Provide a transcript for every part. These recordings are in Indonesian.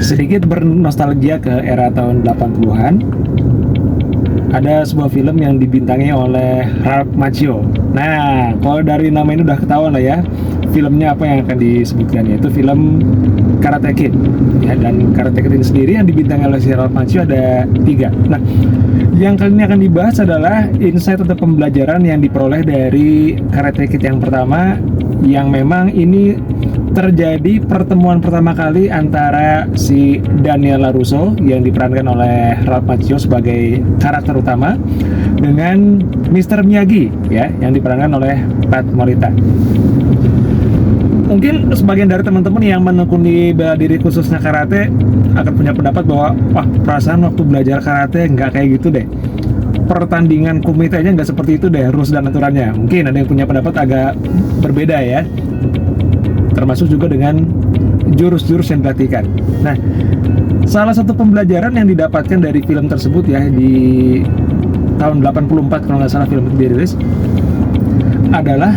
Sedikit bernostalgia ke era tahun 80-an. Ada sebuah film yang dibintangi oleh Ralph Macchio. Nah, kalau dari nama ini udah ketahuan lah ya, filmnya apa yang akan disebutkan, yaitu film Karate Kid. Ya, dan Karate Kid ini sendiri yang dibintangi oleh si Ralph Macchio ada 3. Nah, yang kali ini akan dibahas adalah insight atau pembelajaran yang diperoleh dari Karate Kid yang pertama, yang memang ini terjadi pertemuan pertama kali antara si Daniel LaRusso yang diperankan oleh Ralph Macchio sebagai karakter utama dengan Mr. Miyagi ya yang diperankan oleh Pat Morita. Mungkin sebagian dari teman-teman yang menekuni bela diri khususnya karate akan punya pendapat bahwa wah, perasaan waktu belajar karate nggak kayak gitu deh, pertandingan kumitenya nggak seperti itu deh, rules dan aturannya. Mungkin ada yang punya pendapat agak berbeda ya, termasuk juga dengan jurus-jurus yang dilatihkan. Nah, salah satu pembelajaran yang didapatkan dari film tersebut ya, di tahun 84 kalau nggak salah film itu dirilis, adalah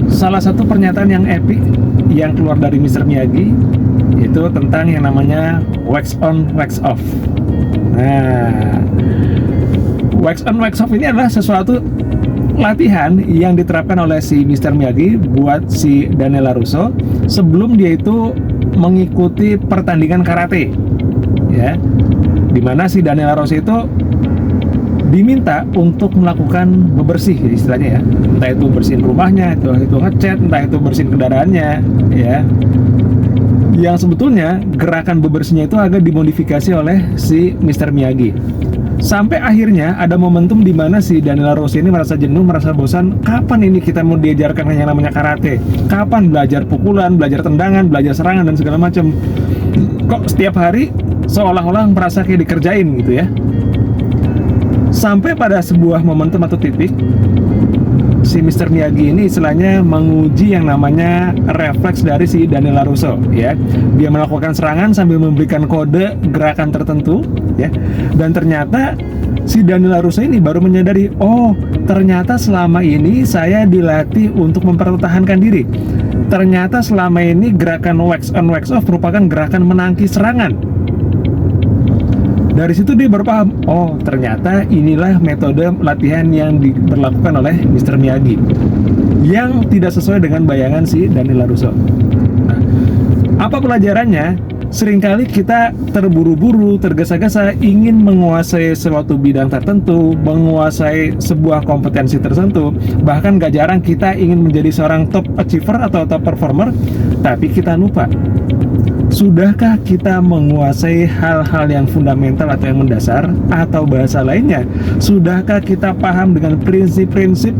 salah satu pernyataan yang epic yang keluar dari Mr. Miyagi, yaitu tentang yang namanya wax on, wax off. Nah, wax on, wax off ini adalah sesuatu latihan yang diterapkan oleh si Mr. Miyagi buat si Daniel LaRusso sebelum dia itu mengikuti pertandingan karate ya, dimana si Daniel LaRusso itu diminta untuk melakukan bebersih ya, istilahnya ya, entah itu bersihin rumahnya, itu ngecat, entah itu bersihin kendaraannya ya, yang sebetulnya gerakan bebersihnya itu agak dimodifikasi oleh si Mr. Miyagi. Sampai akhirnya ada momentum di mana si Daniel LaRusso ini merasa jenuh, merasa bosan. Kapan ini kita mau diajarkan yang namanya karate? Kapan belajar pukulan, belajar tendangan, belajar serangan dan segala macam? Kok setiap hari seolah-olah merasa kayak dikerjain gitu ya? Sampai pada sebuah momentum atau titik, si Mr. Miyagi ini istilahnya menguji yang namanya refleks dari si Daniel LaRusso ya. Dia melakukan serangan sambil memberikan kode gerakan tertentu ya. Dan ternyata si Daniel LaRusso ini baru menyadari, oh ternyata selama ini saya dilatih untuk mempertahankan diri. Ternyata selama ini gerakan wax on wax off merupakan gerakan menangkis serangan. Dari situ dia baru paham, oh ternyata inilah metode latihan yang diberlakukan oleh Mr. Miyagi yang tidak sesuai dengan bayangan si Daniel LaRusso. Nah, apa pelajarannya? Seringkali kita terburu-buru, tergesa-gesa ingin menguasai suatu bidang tertentu, menguasai sebuah kompetensi tertentu. Bahkan gak jarang kita ingin menjadi seorang top achiever atau top performer, tapi kita lupa. Sudahkah kita menguasai hal-hal yang fundamental atau yang mendasar? Atau bahasa lainnya, sudahkah kita paham dengan prinsip-prinsip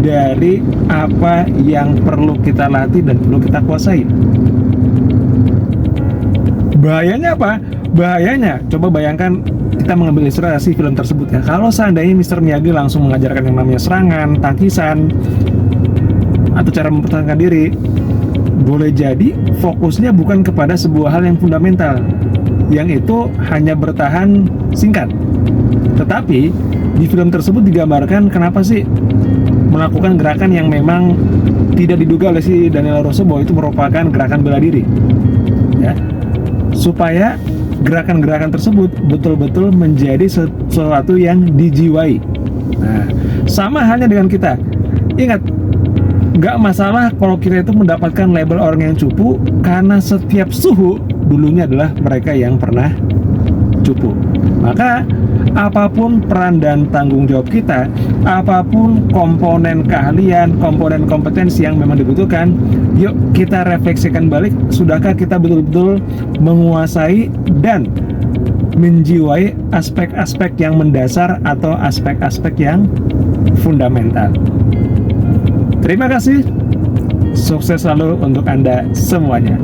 dari apa yang perlu kita latih dan perlu kita kuasai? Bahayanya apa? Bahayanya, coba bayangkan kita mengambil ilustrasi film tersebut ya. Kalau seandainya Mr. Miyagi langsung mengajarkan yang namanya serangan, tangkisan, atau cara mempertahankan diri, boleh jadi fokusnya bukan kepada sebuah hal yang fundamental, yang itu hanya bertahan singkat. Tetapi di film tersebut digambarkan kenapa sih melakukan gerakan yang memang tidak diduga oleh si Daniel LaRusso bahwa itu merupakan gerakan bela diri ya, supaya gerakan-gerakan tersebut betul-betul menjadi sesuatu yang dijiwai. Nah, sama halnya dengan kita. Ingat, nggak masalah kalau kita itu mendapatkan label orang yang cupu, karena setiap suhu dulunya adalah mereka yang pernah cupu. Maka apapun peran dan tanggung jawab kita, apapun komponen keahlian, komponen kompetensi yang memang dibutuhkan, yuk kita refleksikan balik, sudahkah kita betul-betul menguasai dan menjiwai aspek-aspek yang mendasar atau aspek-aspek yang fundamental. Terima kasih, sukses selalu untuk Anda semuanya.